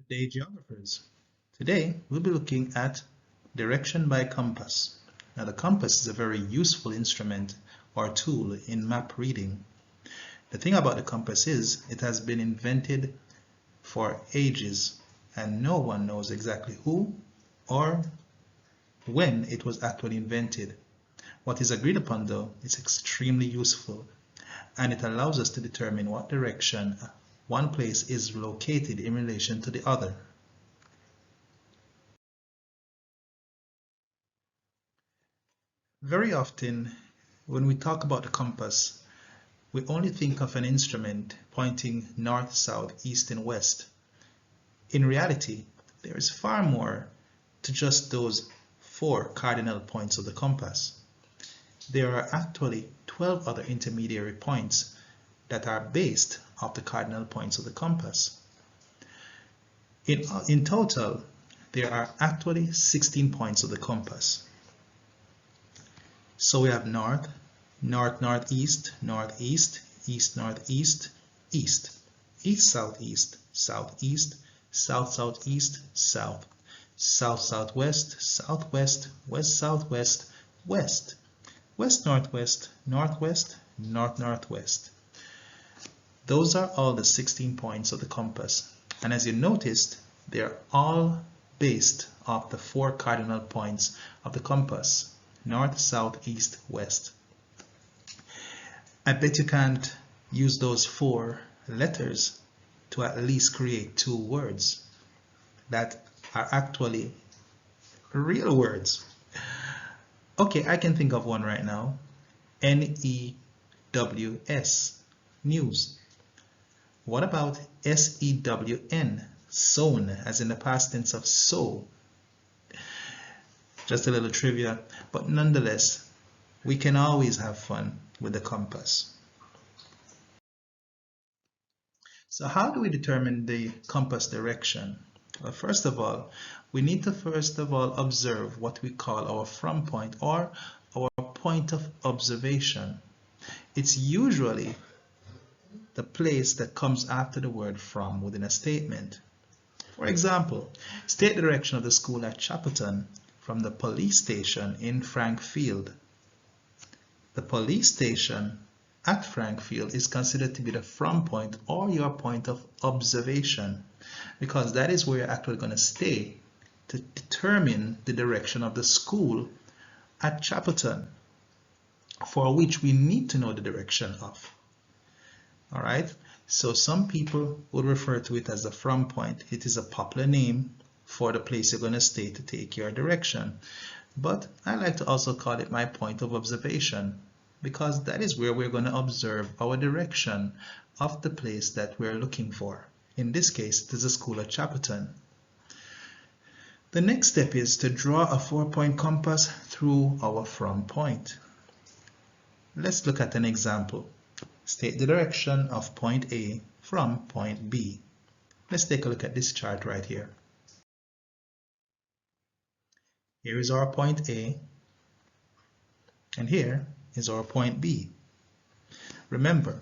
Good day, geographers. Today, we'll be looking at direction by compass. Now, the compass is a very useful instrument or tool in map reading. The thing about the compass is it has been invented for ages, and no one knows exactly who or when it was actually invented. What is agreed upon, though, is extremely useful, and it allows us to determine what direction one place is located in relation to the other. Very often, when we talk about the compass, we only think of an instrument pointing north, south, east, and west. In reality, there is far more to just those 4 cardinal points of the compass. There are actually 12 other intermediary points that are based off the cardinal points of the compass. In total, there are actually 16 points of the compass. So we have north, north-northeast, northeast, east-northeast, east, east-southeast, southeast, south-southeast, south, south-southwest, southwest, west-southwest, west, west-northwest, northwest, north-northwest. Those are all the 16 points of the compass. And as you noticed, they're all based off the 4 cardinal points of the compass: north, south, east, west. I bet you can't use those 4 letters to at least create 2 words that are actually real words. Okay, I can think of one right now. N-E-W-S, news. What about S-E-W-N, sown, as in the past tense of sow? Just a little trivia, but nonetheless, we can always have fun with the compass. So how do we determine the compass direction? Well, first of all, we need to observe what we call our from point, or our point of observation. It's usually the place that comes after the word from within a statement. For example, state the direction of the school at Chapelton from the police station in Frankfield. The police station at Frankfield is considered to be the from point, or your point of observation, because that is where you're actually going to stay to determine the direction of the school at Chapelton, for which we need to know the direction of. All right, so some people would refer to it as the from point. It is a popular name for the place you're going to stay to take your direction. But I like to also call it my point of observation, because that is where we're going to observe our direction of the place that we're looking for. In this case, it is the school at Chapelton. The next step is to draw a 4-point compass through our from point. Let's look at an example. State the direction of point A from point B. Let's take a look at this chart right here. Here is our point A, and here is our point B. Remember,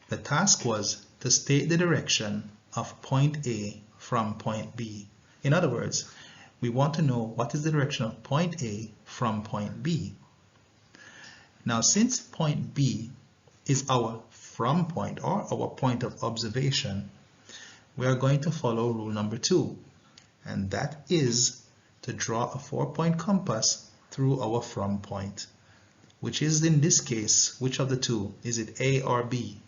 the task was to state the direction of point A from point B. In other words, we want to know what is the direction of point A from point B. Now, since point B is our from point, or our point of observation, we are going to follow rule number 2, and that is to draw a 4-point compass through our from point, which is, in this case, which of the 2? Is it A or B?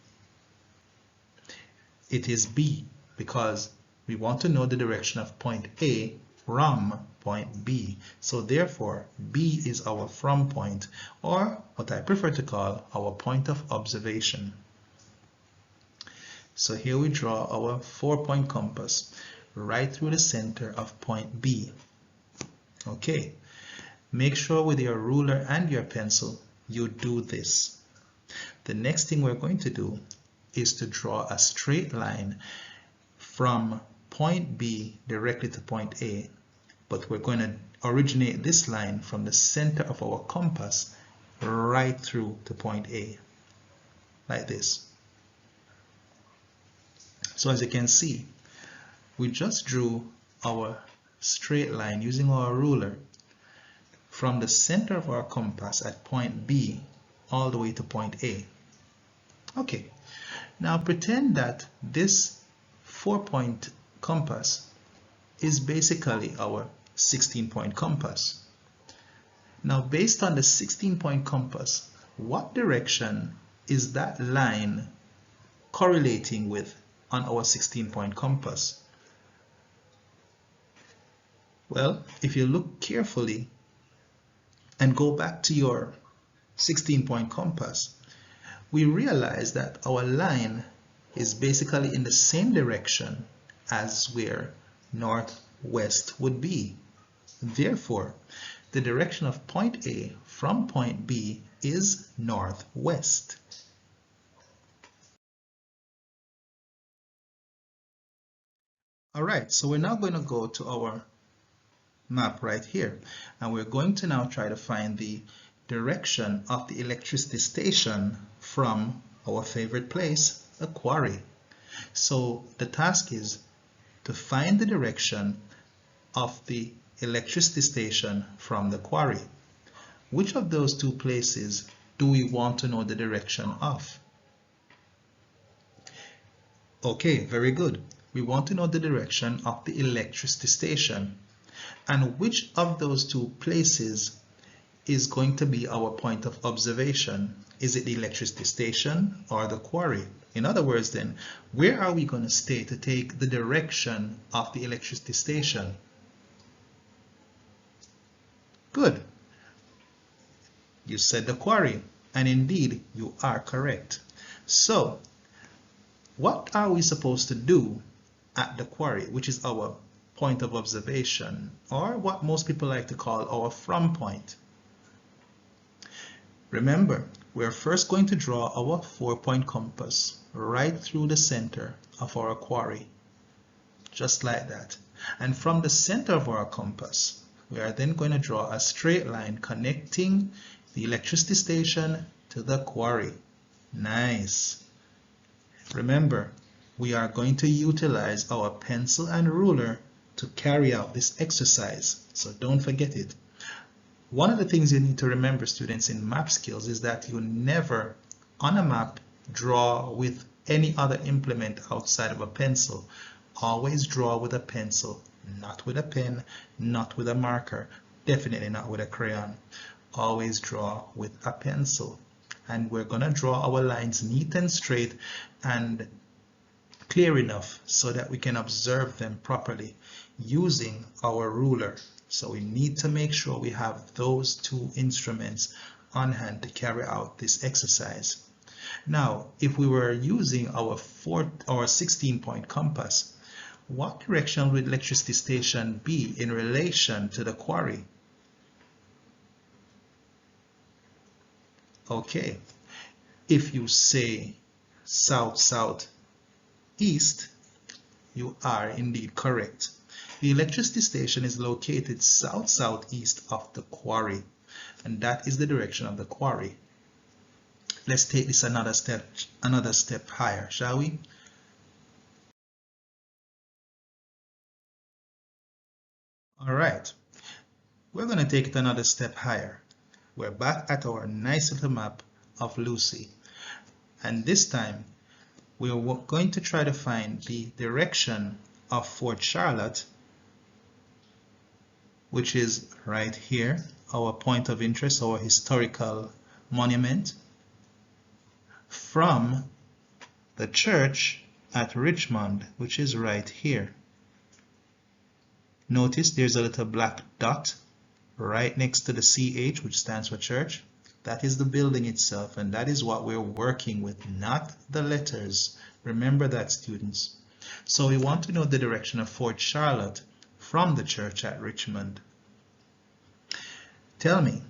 It is B, because we want to know the direction of point A from point B. So therefore, B is our from point, or what I prefer to call our point of observation. So here we draw our 4-point compass right through the center of point B. Okay, make sure with your ruler and your pencil you do this. The next thing we're going to do is to draw a straight line from point B directly to point A, but we're going to originate this line from the center of our compass right through to point A, like this. So as you can see, we just drew our straight line using our ruler from the center of our compass at point B all the way to point A. Okay, now pretend that this 4-point compass is basically our 16-point compass. Now, based on the 16-point compass, what direction is that line correlating with on our 16-point compass? Well, if you look carefully and go back to your 16-point compass, we realize that our line is basically in the same direction as where northwest would be. Therefore, the direction of point A from point B is northwest. All right, so we're now going to go to our map right here, and we're going to now try to find the direction of the electricity station from our favorite place, the quarry. So the task is to find the direction of the electricity station from the quarry. Which of those two places do we want to know the direction of? Okay, very good. We want to know the direction of the electricity station. And which of those two places is going to be our point of observation? Is it the electricity station or the quarry? In other words then, where are we going to stay to take the direction of the electricity station? Good. You said the quarry, and indeed you are correct. So, what are we supposed to do at the quarry, which is our point of observation, or what most people like to call our from point? Remember, we're first going to draw our 4-point compass right through the center of our quarry, just like that. And from the center of our compass, we are then going to draw a straight line connecting the electricity station to the quarry. Nice. Remember, we are going to utilize our pencil and ruler to carry out this exercise, so don't forget it. One of the things you need to remember, students, in map skills is that you never, on a map, draw with any other implement outside of a pencil. Always draw with a pencil, not with a pen, not with a marker, definitely not with a crayon. Always draw with a pencil. And we're going to draw our lines neat and straight and clear enough so that we can observe them properly using our ruler. So we need to make sure we have those two instruments on hand to carry out this exercise. Now, if we were using our 16-point compass, what direction would the electricity station be in relation to the quarry? Okay, if you say south-southeast, you are indeed correct. The electricity station is located south-southeast of the quarry, and that is the direction of the quarry. Let's take this another step higher, shall we? All right, we're going to take it another step higher. We're back at our nice little map of Lucy, and this time we're going to try to find the direction of Fort Charlotte, which is right here, our point of interest, our historical monument, from the church at Richmond, which is right here. Notice there's a little black dot right next to the CH, which stands for church. That is the building itself, and that is what we're working with, not the letters. Remember that, students. So we want to know the direction of Fort Charlotte from the church at Richmond. Tell me,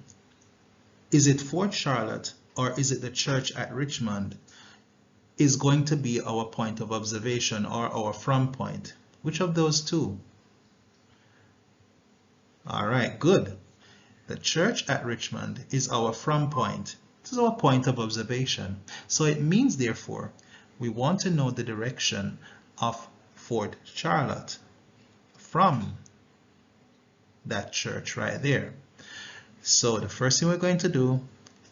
is it Fort Charlotte or is it the church at Richmond is going to be our point of observation or our from point? Which of those two? All right, good. The church at Richmond is our from point. This is our point of observation. So it means, therefore, we want to know the direction of Fort Charlotte from that church right there. So the first thing we're going to do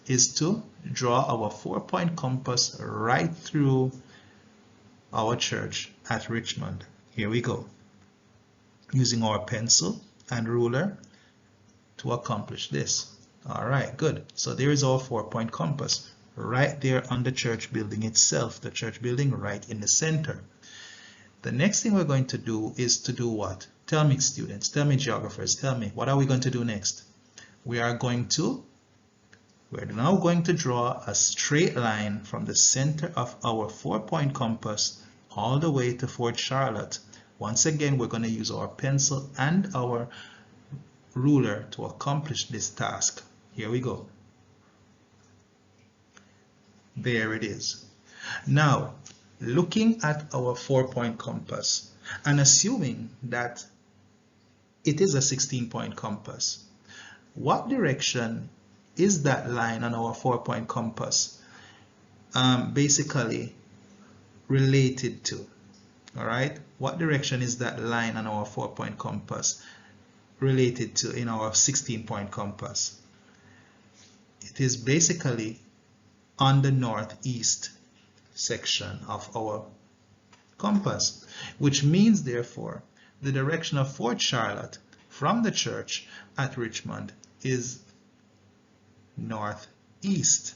is to draw our 4-point compass right through our church at Richmond. Here we go. Using our pencil and ruler to accomplish this. All right, good. So there is our 4-point compass right there on the church building itself, the church building right in the center. The next thing we're going to do is to do what? Tell me, students, tell me, geographers, tell me, what are we going to do next? We're now going to draw a straight line from the center of our 4-point compass all the way to Fort Charlotte. Once again, we're going to use our pencil and our ruler to accomplish this task. Here we go. There it is. Now, looking at our 4-point compass and assuming that it is a 16-point compass, what direction is that line on our 4-point compass basically related to? All right, what direction is that line on our 4-point compass related to in our 16-point compass? It is basically on the northeast section of our compass, which means therefore the direction of Fort Charlotte from the church at Richmond is northeast.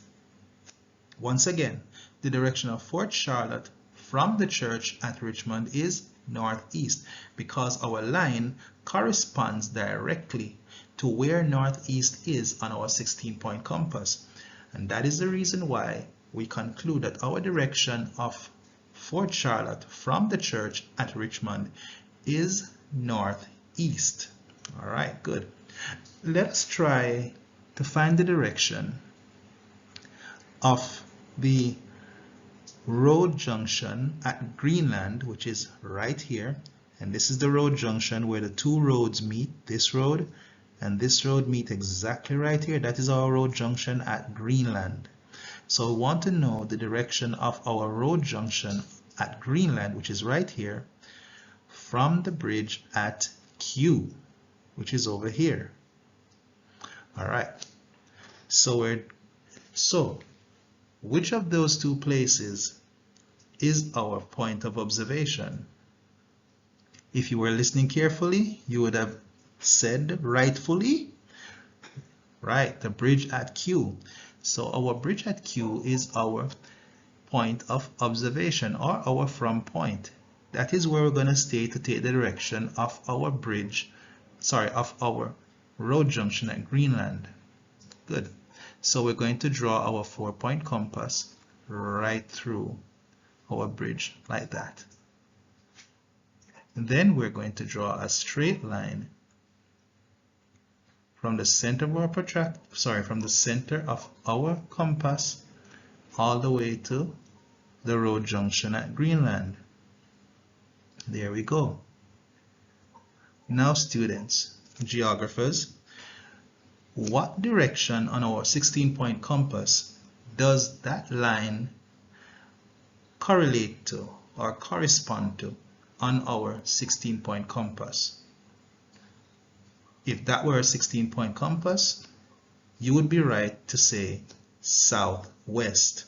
Once again, the direction of Fort Charlotte from the church at Richmond is northeast because our line corresponds directly to where northeast is on our 16-point compass. And that is the reason why we conclude that our direction of Fort Charlotte from the church at Richmond is northeast. All right, good. Let's try to find the direction of the road junction at Greenland, which is right here. And this is the road junction where the two roads meet. This road and this road meet exactly right here. That is our road junction at Greenland. So we want to know the direction of our road junction at Greenland, which is right here, from the bridge at Q, which is over here. All right. So which of those two places is our point of observation? If you were listening carefully, you would have said rightfully, right, the bridge at Q. So our bridge at Q is our point of observation, or our from point. That is where we're going to stay to take the direction of our of our road junction at Greenland. Good. So we're going to draw our 4-point compass right through our bridge like that. And then we're going to draw a straight line from the center of our from the center of our compass all the way to the road junction at Greenland. There we go. Now, students, geographers, what direction on our 16-point compass does that line correlate to or correspond to on our 16-point compass? If that were a 16-point compass, you would be right to say southwest.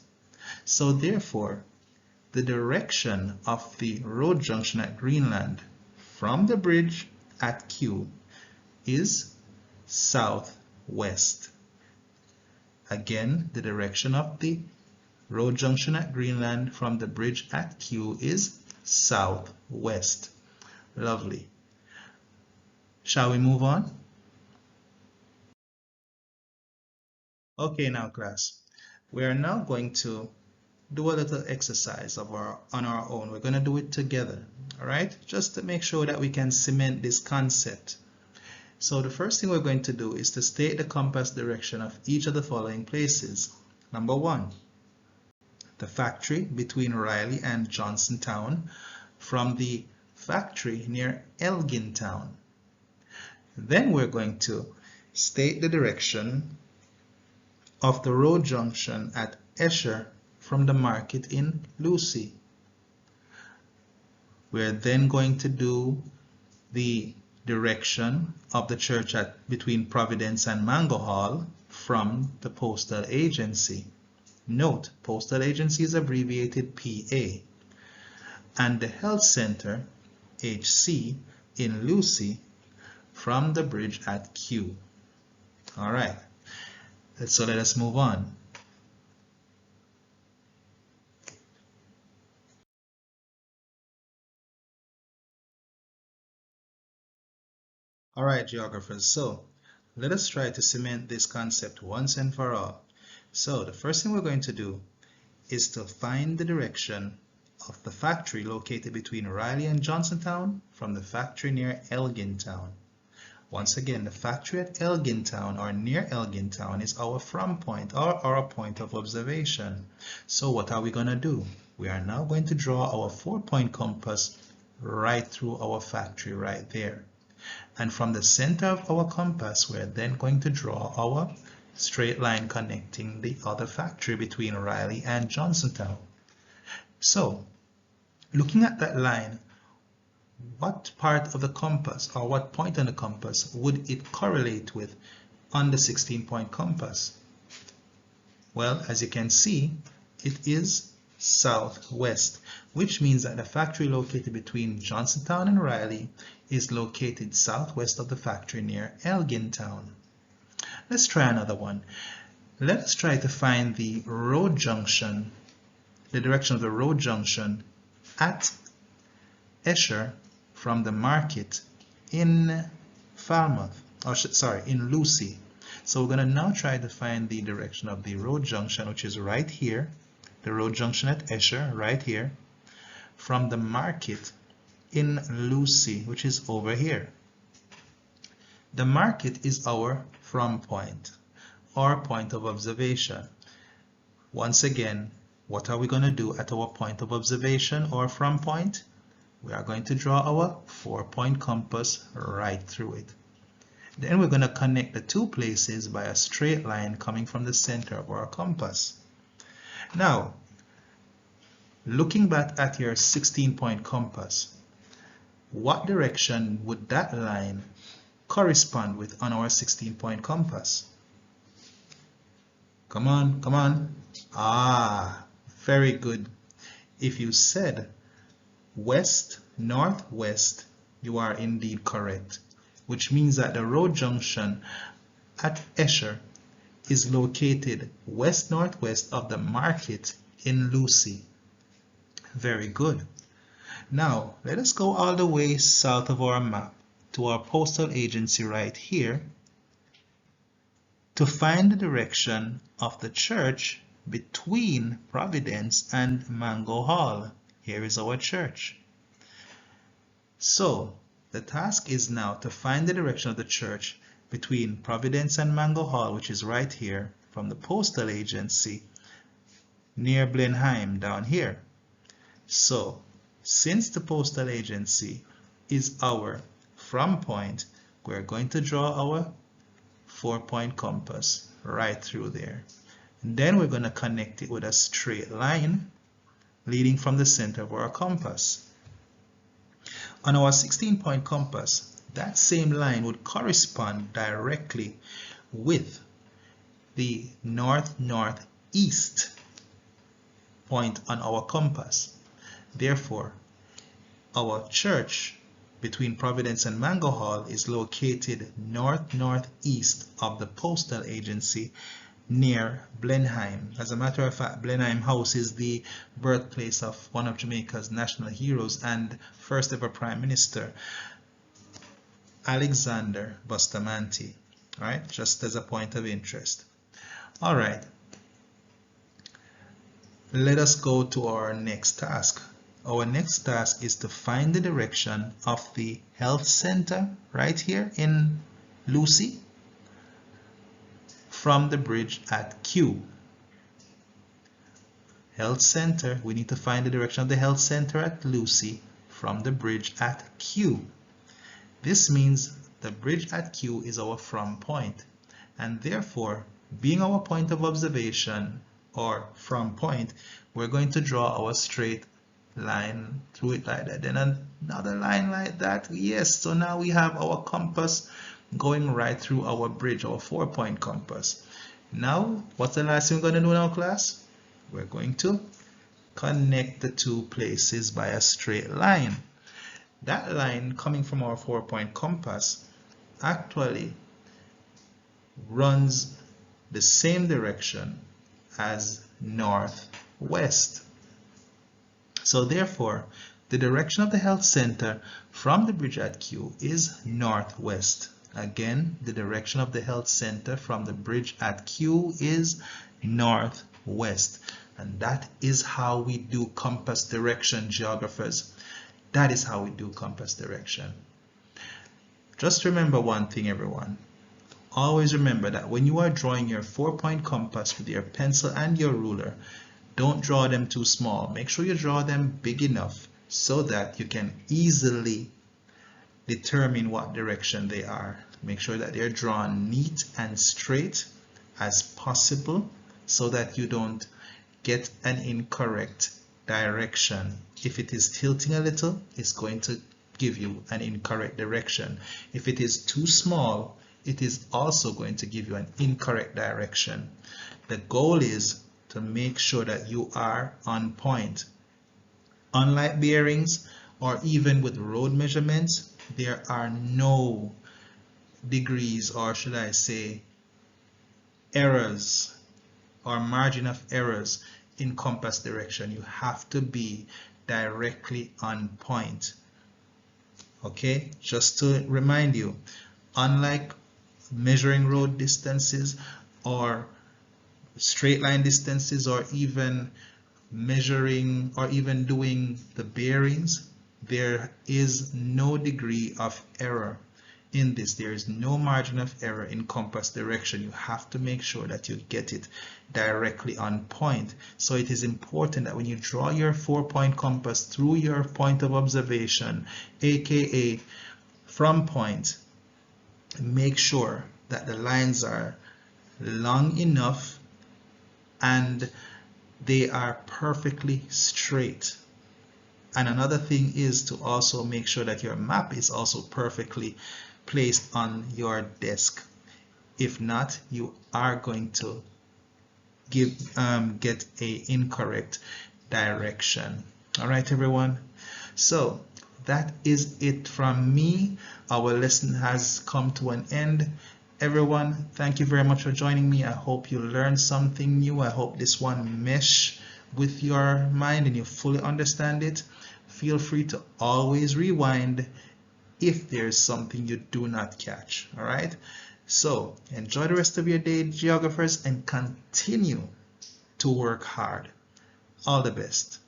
So therefore, the direction of the road junction at Greenland from the bridge at Q is southwest. Again, the direction of the road junction at Greenland from the bridge at Q is southwest. Lovely. Shall we move on? Okay, now class, we are now going to do a little exercise on our own. We're going to do it together, all right? Just to make sure that we can cement this concept. So the first thing we're going to do is to state the compass direction of each of the following places. Number 1, the factory between Riley and Johnsontown from the factory near Elgintown. Then we're going to state the direction of the road junction at Esher from the market in Lucy. We're then going to do the direction of the church between Providence and Mango Hall from the postal agency. Note, postal agency is abbreviated PA. And the health center, HC, in Lucy from the bridge at Q. All right, so let us move on. All right, geographers, so let us try to cement this concept once and for all. So the first thing we're going to do is to find the direction of the factory located between Riley and Johnsontown from the factory near Elgintown. Once again, the factory at Elgintown or near Elgintown is our from point or our point of observation. So what are we going to do? We are now going to draw our 4-point compass right through our factory right there. And from the center of our compass, we're then going to draw our straight line connecting the other factory between Riley and Johnsontown. So, looking at that line, what part of the compass or what point on the compass would it correlate with on the 16-point compass? Well, as you can see, it is southwest, which means that the factory located between Johnsontown and Riley is located southwest of the factory near Elgintown. Let's try another one. Let us try to find the road junction, the direction of the road junction at Esher from the market in Falmouth, or sorry, in Lucy. So we're going to now try to find the direction of the road junction, which is right here, the road junction at Esher, right here, from the market in Lucy, which is over here. The market is our from point, or point of observation. Once again, what are we going to do at our point of observation or from point? We are going to draw our 4-point compass right through it. Then we're going to connect the two places by a straight line coming from the center of our compass. Now, looking back at your 16-point compass, what direction would that line correspond with on our 16-point compass? Come on, come on. Ah, very good. If you said west, northwest, you are indeed correct, which means that the road junction at Esher is located west-northwest of the market in Lucy. Very good. Now, let us go all the way south of our map to our postal agency right here to find the direction of the church between Providence and Mango Hall. Here is our church. So, the task is now to find the direction of the church between Providence and Mango Hall, which is right here, from the postal agency near Blenheim down here. So, since the postal agency is our from point, we're going to draw our 4-point compass right through there. And then we're going to connect it with a straight line leading from the center of our compass. On our 16-point compass, that same line would correspond directly with the north-northeast point on our compass. Therefore, our church between Providence and Mango Hall is located north-northeast of the postal agency near Blenheim. As a matter of fact, Blenheim House is the birthplace of one of Jamaica's national heroes and first ever Prime Minister, Alexander Bustamante. All right, just as a point of interest. All right, let us go to our next task. Our next task is to find the direction of the health center right here in Lucy from the bridge at Q. Health center, we need to find the direction of the health center at Lucy from the bridge at Q. This means the bridge at Q is our from point, and therefore, being our point of observation or from point, we're going to draw our straight line through it like that, then another line like that. Yes, so now we have our compass going right through our bridge, our 4-point compass. Now, what's the last thing we're going to do now, class? We're going to connect the two places by a straight line. That line coming from our 4-point compass actually runs the same direction as northwest. So therefore, the direction of the health center from the bridge at Q is northwest. Again, the direction of the health center from the bridge at Q is northwest. And that is how we do compass direction, geographers. That is how we do compass direction. Just remember one thing, everyone. Always remember that when you are drawing your 4-point compass with your pencil and your ruler, don't draw them too small. Make sure you draw them big enough so that you can easily determine what direction they are. Make sure that they're drawn neat and straight as possible so that you don't get an incorrect direction. If it is tilting a little, it's going to give you an incorrect direction. If it is too small, it is also going to give you an incorrect direction. The goal is to make sure that you are on point. Unlike bearings or even with road measurements, there are no degrees, or should I say errors or margin of errors in compass direction. You have to be directly on point. Okay, just to remind you, unlike measuring road distances or straight line distances, or even measuring or even doing the bearings, there is no degree of error in this. There is no margin of error in compass direction. You have to make sure that you get it directly on point. So it is important that when you draw your 4-point compass through your point of observation, aka from point, make sure that the lines are long enough and they are perfectly straight. And another thing is to also make sure that your map is also perfectly placed on your desk. If not, you are going to get a incorrect direction. All right, everyone. So that is it from me. Our lesson has come to an end. Everyone, thank you very much for joining me. I hope you learned something new. I hope this one mesh with your mind and you fully understand it. Feel free to always rewind if there's something you do not catch. All right, so enjoy the rest of your day, geographers, and continue to work hard. All the best.